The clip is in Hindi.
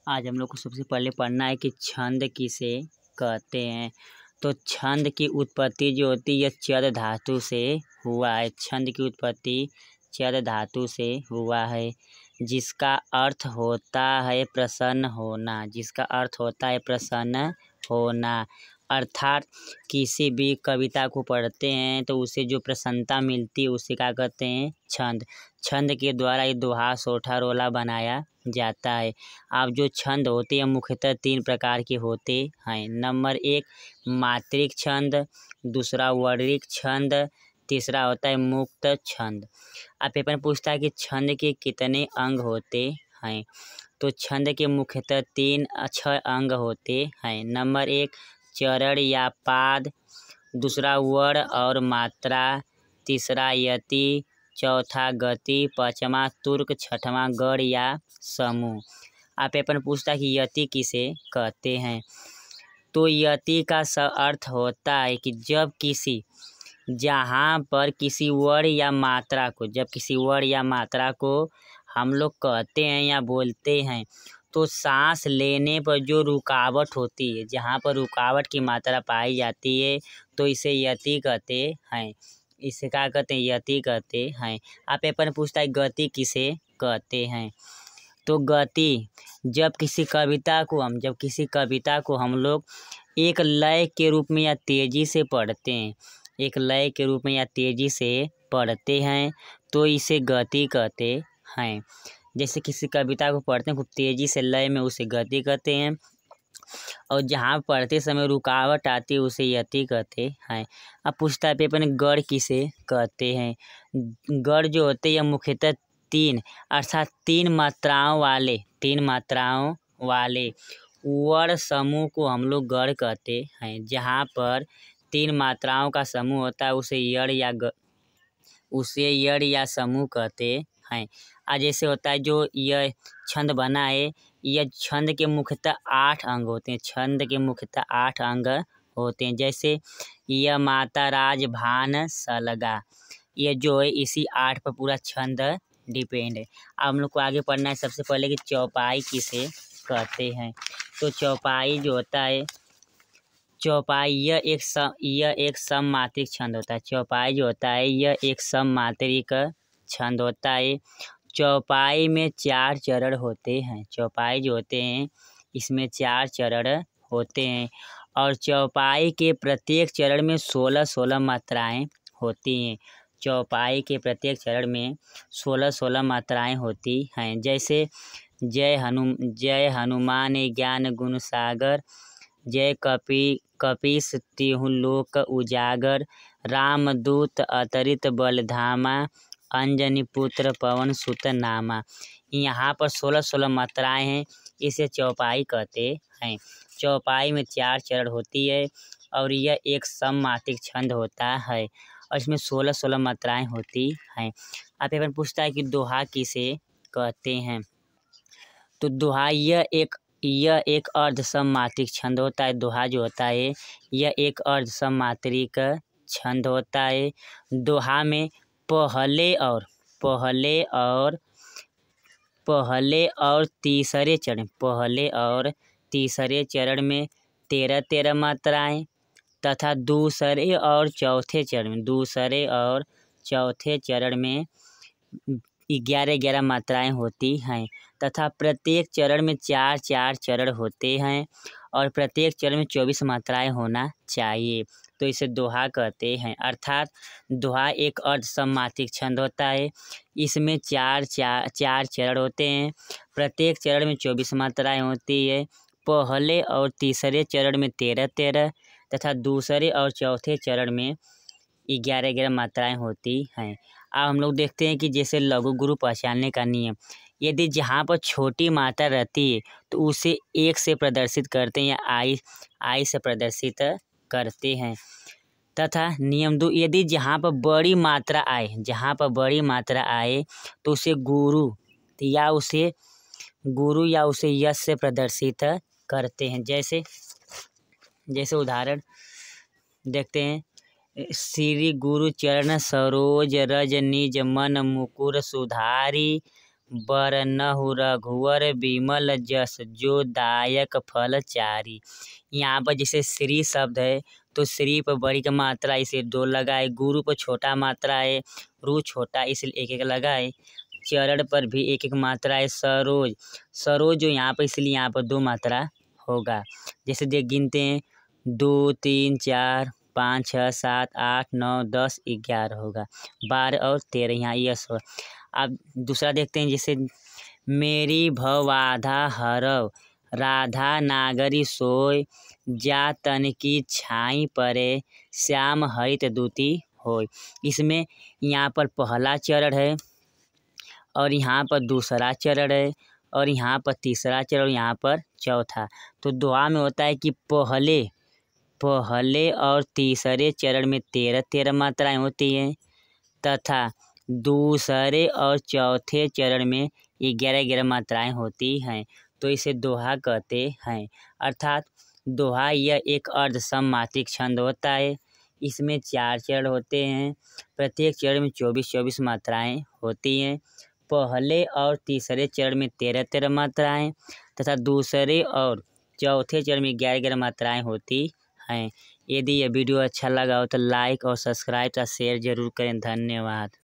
आज हम लोग को सबसे पहले पढ़ना है कि छंद किसे कहते हैं। तो छंद की उत्पत्ति जो होती है चर धातु से हुआ है। छंद की उत्पत्ति चर धातु से हुआ है, जिसका अर्थ होता है प्रसन्न होना। जिसका अर्थ होता है प्रसन्न होना। अर्थात किसी भी कविता को पढ़ते हैं तो उसे जो प्रसन्नता मिलती है उसे क्या कहते हैं, छंद। छंद के द्वारा ये दोहा, सोठा, रोला बनाया जाता है। अब जो छंद होते हैं मुख्यतः 3 प्रकार के होते हैं। नंबर 1 मात्रिक छंद, दूसरा वर्णिक छंद, तीसरा होता है मुक्त छंद। अब पेपर में पूछता है कि छंद के कितने अंग होते हैं। तो छंद के मुख्यतः 6 अंग होते हैं। नंबर 1 चरण या पाद, दूसरा वर्ण और मात्रा, तीसरा यति, चौथा गति, पाँचवा तुर्क, छठवां गढ़ या समूह। आप पेपर में पूछता है कि यति किसे कहते हैं। तो यति का अर्थ होता है कि जब किसी जहाँ पर किसी वर्ण या मात्रा को हम लोग कहते हैं या बोलते हैं तो सांस लेने पर जो रुकावट होती है, जहाँ पर रुकावट की मात्रा पाई जाती है तो इसे यति कहते हैं। इसे क्या कहते हैं, यति कहते हैं। आप पेपर में पूछता है गति किसे कहते हैं। तो गति जब किसी कविता को हम लोग एक लय के रूप में या तेजी से पढ़ते हैं, तो इसे गति कहते हैं। जैसे किसी कविता को पढ़ते हैं खूब तेजी से लय में, उसे गति कहते हैं। और जहाँ पढ़ते समय रुकावट आती है उसे यति कहते हैं। अब पूछता है पेपर में गढ़ किसे कहते हैं। गढ़ जो होते हैं मुख्यतः 3 अर्थात 3 मात्राओं वाले वर्ण समूह को हम लोग गढ़ कहते हैं। जहाँ पर 3 मात्राओं का समूह होता है उसे यड़ या समूह कहते हैं। आज जैसे होता है जो यह छंद बना है, यह छंद के मुख्यतः 8 अंग होते हैं। जैसे यह माता राज भान सलगा, यह जो है इसी 8 पर पूरा छंद डिपेंड है। अब हम लोग को आगे पढ़ना है सबसे पहले कि चौपाई किसे कहते हैं। तो चौपाई जो होता है, यह एक सममात्रिक छंद होता है। चौपाई जो होता है यह एक सममात्रिक छंद होता है। चौपाई में 4 चरण होते हैं। चौपाई जो होते हैं इसमें 4 चरण होते हैं और चौपाई के प्रत्येक चरण में 16 मात्राएं होती हैं। चौपाई के प्रत्येक चरण में 16 मात्राएं होती हैं। जैसे जय हनुमान ज्ञान गुण सागर, जय कपीस तिहु लोक उजागर, रामदूत अतरित बलधामा, अंजनी पुत्र पवन सुत नामा। यहाँ पर 16 मात्राएं हैं, इसे चौपाई कहते हैं। चौपाई में 4 चरण होती है और यह एक सममात्रिक छंद होता है और इसमें 16 मात्राएं होती हैं। आप पेपर पूछता है कि दोहा किसे कहते हैं। तो दोहा यह एक अर्ध सममात्रिक छंद होता है। दोहा जो होता है यह एक अर्ध सममात्रिक छंद होता है। दोहा में पहले और तीसरे चरण में 13 मात्राएं तथा दूसरे और चौथे चरण में 11 मात्राएं होती हैं तथा प्रत्येक चरण में 4 चरण होते हैं और प्रत्येक चरण में 24 मात्राएं होना चाहिए। तो इसे दोहा कहते हैं। अर्थात दोहा एक अर्ध सममात्रिक छंद होता है। इसमें 4 चरण होते हैं। प्रत्येक चरण में 24 मात्राएं होती है। पहले और तीसरे चरण में 13 तथा दूसरे और चौथे चरण में 11 मात्राएं होती हैं। अब हम लोग देखते हैं कि जैसे लघु गुरु पहचानने का नियम, यदि जहाँ पर छोटी मात्रा रहती है तो उसे 1 से प्रदर्शित करते हैं या आई से प्रदर्शित करते हैं। तथा नियम 2, यदि जहाँ पर बड़ी मात्रा आए तो उसे गुरु या उसे यश से प्रदर्शित करते हैं। जैसे उदाहरण देखते हैं, श्री गुरु चरण सरोज रज निज मन मुकुर सुधारी, बरनहु रघुवर बिमल जस जो दायक फल चारी। यहाँ पर जैसे श्री शब्द है तो श्री पर बड़ी का मात्रा इसे 2 लगाए, गुरु पर छोटा मात्रा है, रू छोटा इसलिए 1 लगाए, चरण पर भी 1 मात्रा है, सरोज सरोज जो यहाँ पर इसलिए यहाँ पर 2 मात्रा होगा। जैसे देख गिनते हैं 2 3 4 5 6 7 8 9 10 11 होगा, 12 और 13 यहाँ यस हो। अब दूसरा देखते हैं जैसे मेरी भवबाधा हरव राधा नागरी सोय जा तन की छाई परे श्याम हरित दूती होय। इसमें यहाँ पर पहला चरण है और यहाँ पर दूसरा चरण है और यहाँ पर तीसरा चरण और यहाँ पर चौथा। तो दोहा में होता है कि पहले और तीसरे चरण में 13 मात्राएं होती हैं तथा दूसरे और चौथे चरण में 11 मात्राएं होती हैं। तो इसे दोहा कहते हैं। अर्थात दोहा यह एक अर्धसम मात्रिक छंद होता है। इसमें 4 चरण होते हैं, प्रत्येक चरण में 24 मात्राएं होती हैं। पहले और तीसरे चरण में 13 मात्राएं तथा दूसरे और चौथे चरण में 11 मात्राएं होती हैं। यदि यह वीडियो अच्छा लगा हो तो लाइक और सब्सक्राइब और शेयर जरूर करें। धन्यवाद।